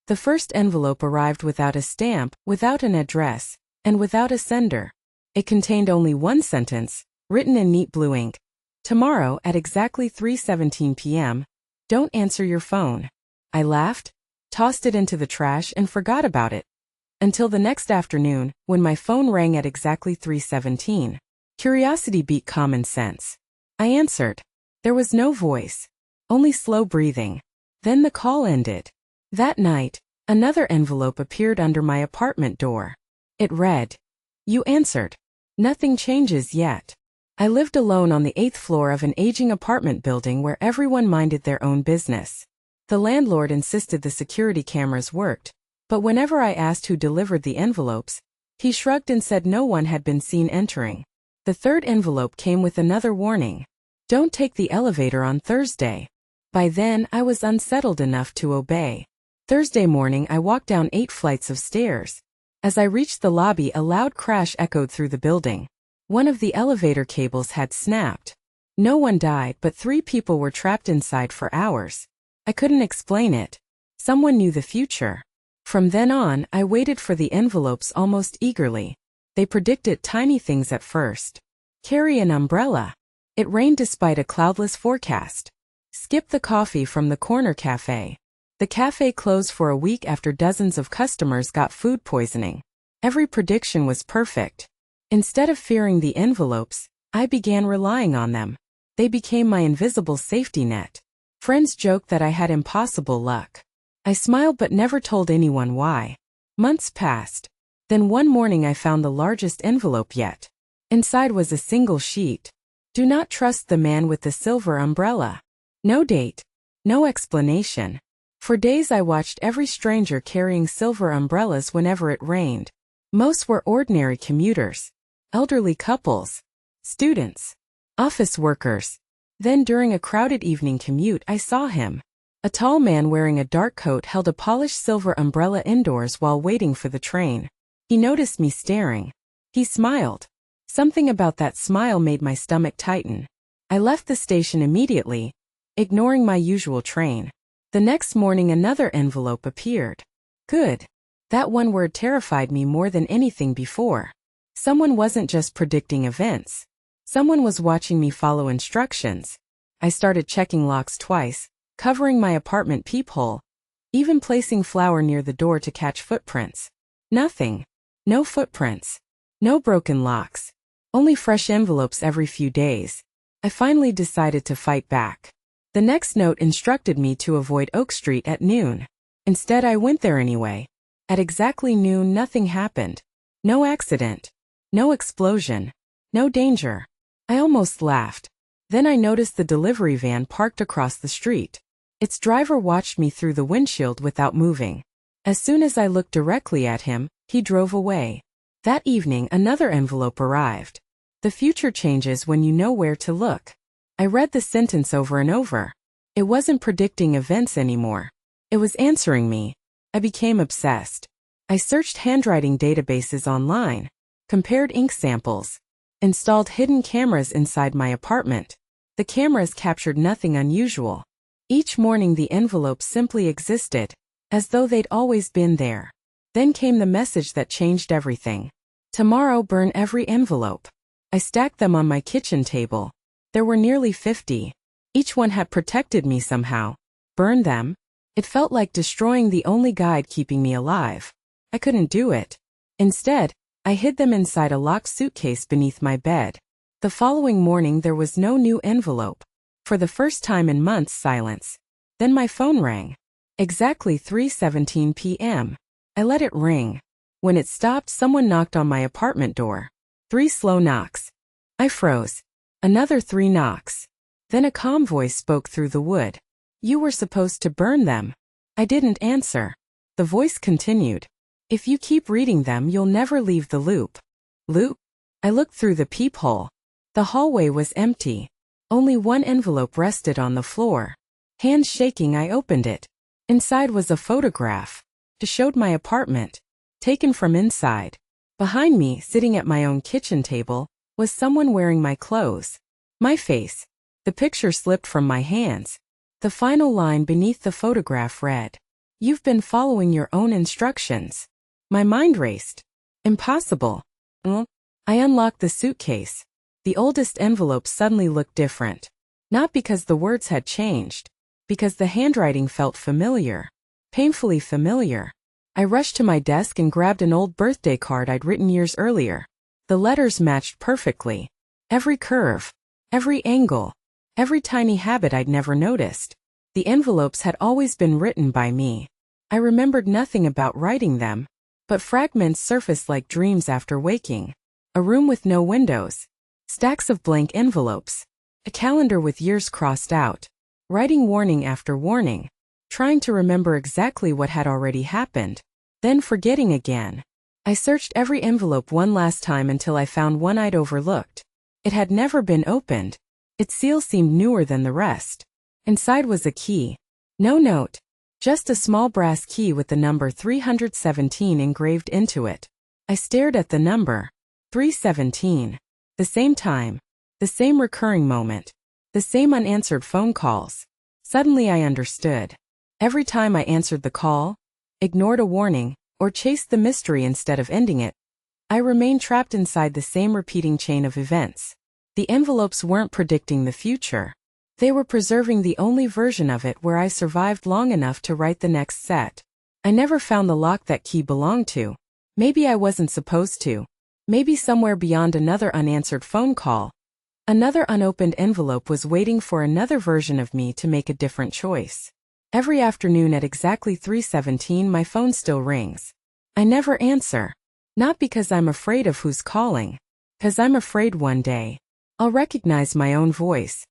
The first envelope arrived without a stamp, without an address, and without a sender. It contained only one sentence, written in neat blue ink. Tomorrow at exactly 3:17 p.m., don't answer your phone. I laughed, tossed it into the trash and forgot about it. Until the next afternoon, when my phone rang at exactly 3:17. Curiosity beat common sense. I answered. There was no voice, only slow breathing. Then the call ended. That night, another envelope appeared under my apartment door. It read, "You answered. Nothing changes yet." I lived alone on the 8th floor of an aging apartment building where everyone minded their own business. The landlord insisted the security cameras worked, but whenever I asked who delivered the envelopes, he shrugged and said no one had been seen entering. The third envelope came with another warning. Don't take the elevator on Thursday. By then, I was unsettled enough to obey. Thursday morning, I walked down 8 flights of stairs. As I reached the lobby, a loud crash echoed through the building. One of the elevator cables had snapped. No one died, but 3 people were trapped inside for hours. I couldn't explain it. Someone knew the future. From then on, I waited for the envelopes almost eagerly. They predicted tiny things at first. Carry an umbrella. It rained despite a cloudless forecast. Skip the coffee from the corner cafe. The cafe closed for a week after dozens of customers got food poisoning. Every prediction was perfect. Instead of fearing the envelopes, I began relying on them. They became my invisible safety net. Friends joked that I had impossible luck. I smiled but never told anyone why. Months passed. Then one morning I found the largest envelope yet. Inside was a single sheet. Do not trust the man with the silver umbrella. No date. No explanation. For days I watched every stranger carrying silver umbrellas whenever it rained. Most were ordinary commuters, elderly couples, students, office workers. Then during a crowded evening commute I saw him. A tall man wearing a dark coat held a polished silver umbrella indoors while waiting for the train. He noticed me staring. He smiled. Something about that smile made my stomach tighten. I left the station immediately, ignoring my usual train. The next morning another envelope appeared. Good. That one word terrified me more than anything before. Someone wasn't just predicting events. Someone was watching me follow instructions. I started checking locks twice, covering my apartment peephole, even placing flour near the door to catch footprints. Nothing. No footprints. No broken locks. Only fresh envelopes every few days. I finally decided to fight back. The next note instructed me to avoid Oak Street at noon. Instead, I went there anyway. At exactly noon, nothing happened. No accident. No explosion. No danger. I almost laughed. Then I noticed the delivery van parked across the street. Its driver watched me through the windshield without moving. As soon as I looked directly at him, he drove away. That evening, another envelope arrived. The future changes when you know where to look. I read the sentence over and over. It wasn't predicting events anymore. It was answering me. I became obsessed. I searched handwriting databases online, compared ink samples, installed hidden cameras inside my apartment. The cameras captured nothing unusual. Each morning the envelopes simply existed, as though they'd always been there. Then came the message that changed everything. Tomorrow, burn every envelope. I stacked them on my kitchen table. There were nearly 50. Each one had protected me somehow. Burn them? It felt like destroying the only guide keeping me alive. I couldn't do it. Instead, I hid them inside a locked suitcase beneath my bed. The following morning there was no new envelope. For the first time in months, silence. Then my phone rang. Exactly 3:17 p.m. I let it ring. When it stopped, someone knocked on my apartment door. 3 slow knocks. I froze. Another 3 knocks. Then a calm voice spoke through the wood. You were supposed to burn them. I didn't answer. The voice continued. If you keep reading them, you'll never leave the loop. Loop? I looked through the peephole. The hallway was empty. Only one envelope rested on the floor. Hands shaking, I opened it. Inside was a photograph. It showed my apartment, taken from inside. Behind me, sitting at my own kitchen table, was someone wearing my clothes. My face. The picture slipped from my hands. The final line beneath the photograph read, You've been following your own instructions. My mind raced. Impossible. I unlocked the suitcase. The oldest envelope suddenly looked different. Not because the words had changed, because the handwriting felt familiar. Painfully familiar. I rushed to my desk and grabbed an old birthday card I'd written years earlier. The letters matched perfectly. Every curve, every angle, every tiny habit I'd never noticed. The envelopes had always been written by me. I remembered nothing about writing them, but fragments surfaced like dreams after waking. A room with no windows. Stacks of blank envelopes. A calendar with years crossed out. Writing warning after warning. Trying to remember exactly what had already happened. Then forgetting again. I searched every envelope one last time until I found one I'd overlooked. It had never been opened. Its seal seemed newer than the rest. Inside was a key. No note. Just a small brass key with the number 317 engraved into it. I stared at the number. 317. The same time. The same recurring moment. The same unanswered phone calls. Suddenly I understood. Every time I answered the call, ignored a warning, or chased the mystery instead of ending it, I remained trapped inside the same repeating chain of events. The envelopes weren't predicting the future. They were preserving the only version of it where I survived long enough to write the next set. I never found the lock that key belonged to. Maybe I wasn't supposed to. Maybe somewhere beyond another unanswered phone call, another unopened envelope was waiting for another version of me to make a different choice. Every afternoon at exactly 3:17 my phone still rings. I never answer. Not because I'm afraid of who's calling. 'Cause I'm afraid one day I'll recognize my own voice.